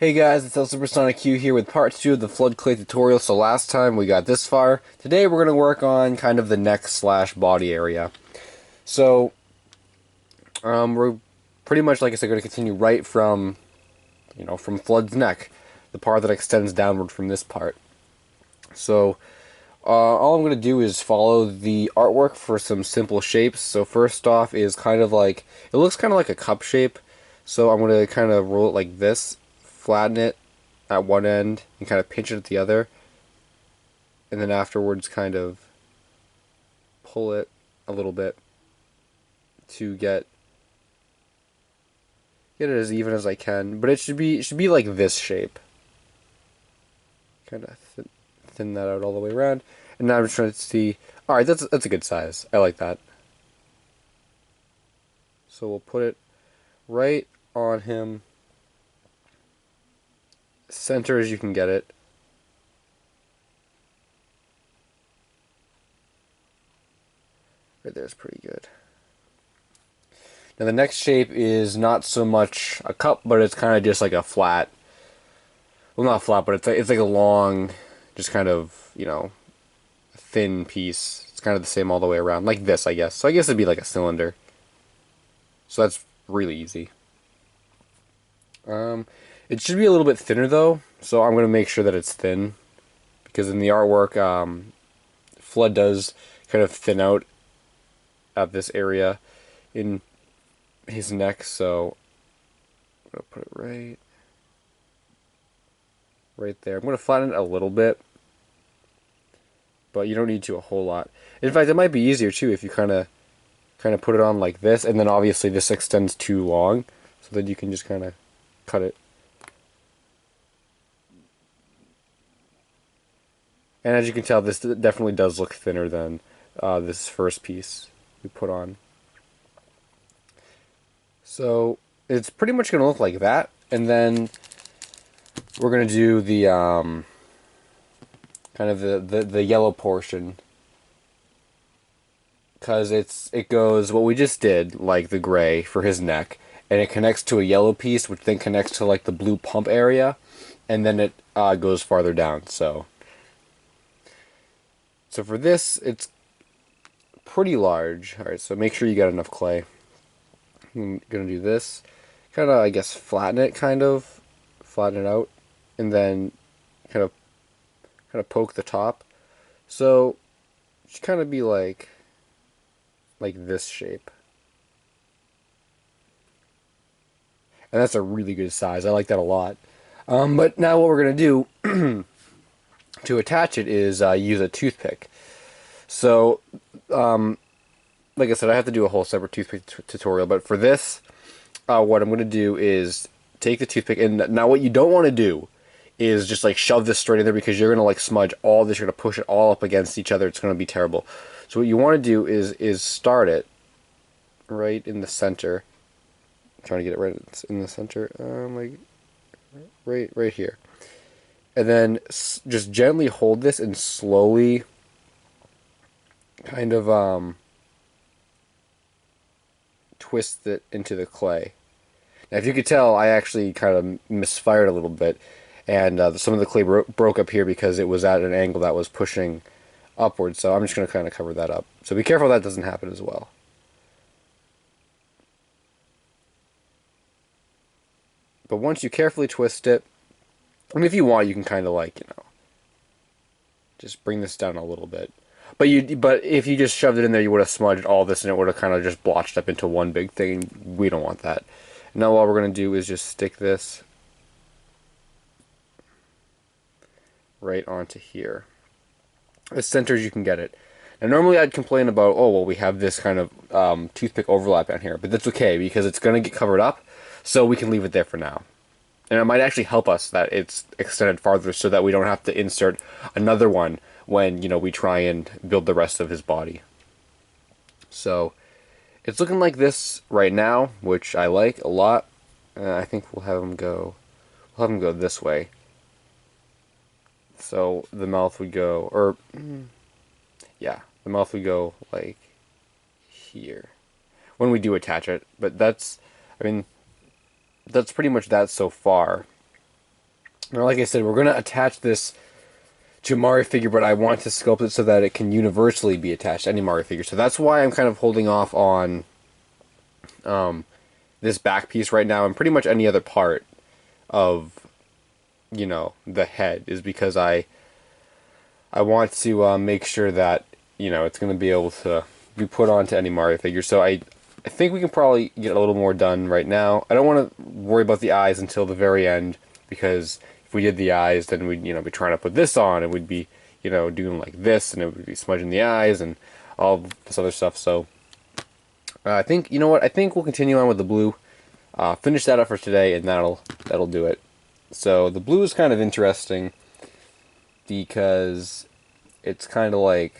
Hey guys, it's LSuperSonicQ here with part 2 of the FLUDD clay tutorial. So last time we got this far. Today we're going to work on kind of the neck slash body area. So, we're pretty much, like I said, going to continue right from, from FLUDD's neck. The part that extends downward from this part. So, all I'm going to do is follow the artwork for some simple shapes. So first off is kind of like, it looks kind of like a cup shape. So I'm going to kind of roll it like this, flatten it at one end, and kind of pinch it at the other. And then afterwards kind of pull it a little bit to get it as even as I can. But it should be like this shape. Kind of thin that out all the way around. And now I'm just trying to see. Alright, that's a good size. I like that. So we'll put it right on him, center as you can get it. Right there is pretty good. Now the next shape is not so much a cup, but it's kind of just like a flat. Well, not flat, but it's like a long, just kind of, thin piece. It's kind of the same all the way around, like this, I guess. So I guess it'd be like a cylinder. So that's really easy. It should be a little bit thinner though, so I'm gonna make sure that it's thin, because in the artwork, FLUDD does kind of thin out at this area in his neck. So I'm gonna put it right there. I'm gonna flatten it a little bit, but you don't need to a whole lot. In fact, it might be easier too if you kind of put it on like this, and then obviously this extends too long, so then you can just kind of cut it. And as you can tell, this definitely does look thinner than this first piece we put on. So it's pretty much going to look like that, and then we're going to do the kind of the yellow portion, because it goes what we just did, like the gray for his neck, and it connects to a yellow piece, which then connects to like the blue pump area, and then it goes farther down. So for this, it's pretty large. All right, so make sure you got enough clay. I'm gonna do this, kind of, I guess, flatten it out, and then kind of poke the top. So it should kind of be like this shape. And that's a really good size. I like that a lot. But now what we're going to do to attach it is use a toothpick. So, like I said, I have to do a whole separate toothpick tutorial. But for this, what I'm going to do is take the toothpick. And now what you don't want to do is just like shove this straight in there, because you're going to like smudge all this. You're going to push it all up against each other. It's going to be terrible. So what you want to do is start it right in the center. I'm trying to get it right in the center, like right here, and then just gently hold this and slowly kind of twist it into the clay. Now, if you could tell, I actually kind of misfired a little bit, and some of the clay broke up here because it was at an angle that was pushing upward. So I'm just going to kind of cover that up. So be careful that doesn't happen as well. But once you carefully twist it, I mean, if you want, you can kind of like, just bring this down a little bit. But if you just shoved it in there, you would have smudged all this, and it would have kind of just blotched up into one big thing. We don't want that. Now all we're going to do is just stick this right onto here, as center as you can get it. Now normally I'd complain about, oh well, we have this kind of toothpick overlap down here, but that's okay, because it's going to get covered up, so we can leave it there for now. And it might actually help us that it's extended farther, so that we don't have to insert another one when, we try and build the rest of his body. So it's looking like this right now, which I like a lot. I think we'll have him go this way. So the mouth would go, yeah, the mouth would go like here when we do attach it. But that's pretty much that so far. Now, like I said, we're going to attach this to a Mario figure, but I want to sculpt it so that it can universally be attached to any Mario figure. So that's why I'm kind of holding off on this back piece right now, and pretty much any other part of, you know, the head, is because I want to make sure that, you know, it's going to be able to be put onto any Mario figure. So I think we can probably get a little more done right now. I don't want to worry about the eyes until the very end, because if we did the eyes, then we'd, you know, be trying to put this on, and we'd be, you know, doing like this, and it would be smudging the eyes and all this other stuff. So I think, you know what, I think we'll continue on with the blue. Finish that up for today, and that'll do it. So the blue is kind of interesting because it's kind of like,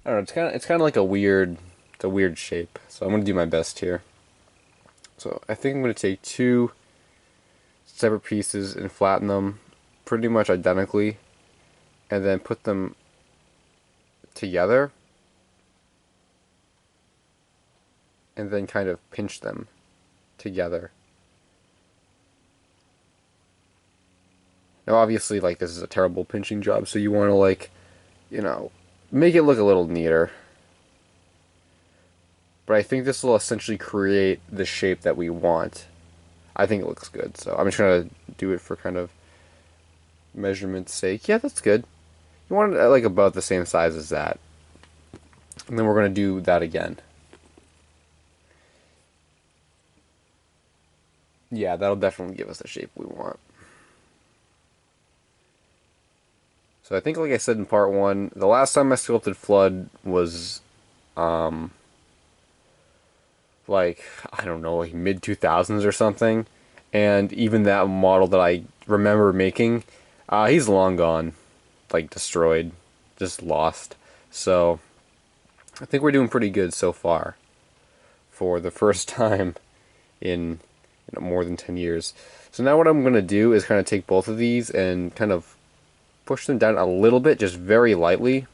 I don't know, it's kind of like it's a weird shape. So I'm gonna do my best here. So I think I'm gonna take two separate pieces and flatten them pretty much identically, and then put them together, and then kind of pinch them together. Now obviously, like, this is a terrible pinching job, so you want to, like, you know, make it look a little neater. But I think this will essentially create the shape that we want. I think it looks good, so I'm just going to do it for kind of measurement's sake. Yeah, that's good. You want it like about the same size as that. And then we're going to do that again. Yeah, that'll definitely give us the shape we want. So I think, like I said in part one, the last time I sculpted FLUDD was, like, I don't know, like mid-2000s or something. And even that model that I remember making, he's long gone. Like, destroyed. Just lost. So, I think we're doing pretty good so far. For the first time in, you know, more than 10 years. So now what I'm going to do is kind of take both of these and kind of push them down a little bit, just very lightly.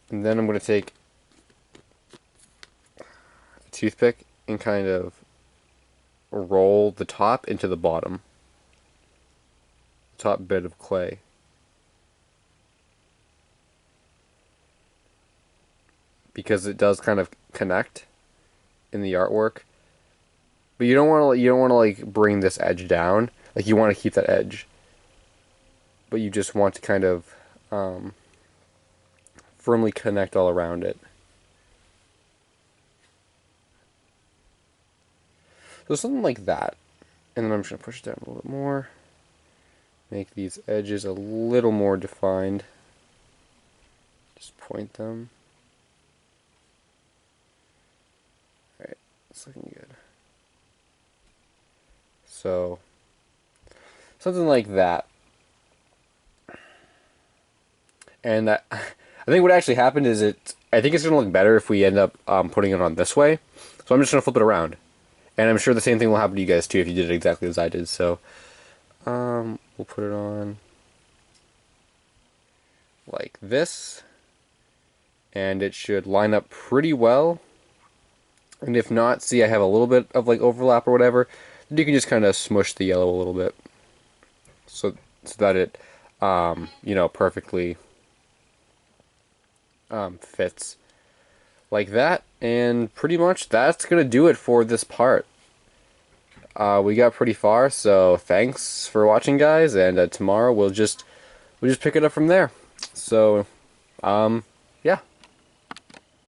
And then I'm going to take a toothpick and kind of roll the top into the bottom. Top bit of clay. Because it does kind of connect in the artwork. But you don't want to like bring this edge down. Like, you want to keep that edge. But you just want to kind of firmly connect all around it. So something like that. And then I'm just going to push it down a little bit more. Make these edges a little more defined. Just point them. Alright, it's looking good. So, something like that. And I think what actually happened is I think it's going to look better if we end up putting it on this way. So I'm just going to flip it around. And I'm sure the same thing will happen to you guys too if you did it exactly as I did. So we'll put it on like this. And it should line up pretty well. And if not, see, I have a little bit of like overlap or whatever. Then you can just kind of smush the yellow a little bit. So that it, you know, perfectly fits like that. And pretty much that's gonna do it for this part. We got pretty far, so thanks for watching, guys, and tomorrow we'll just pick it up from there. So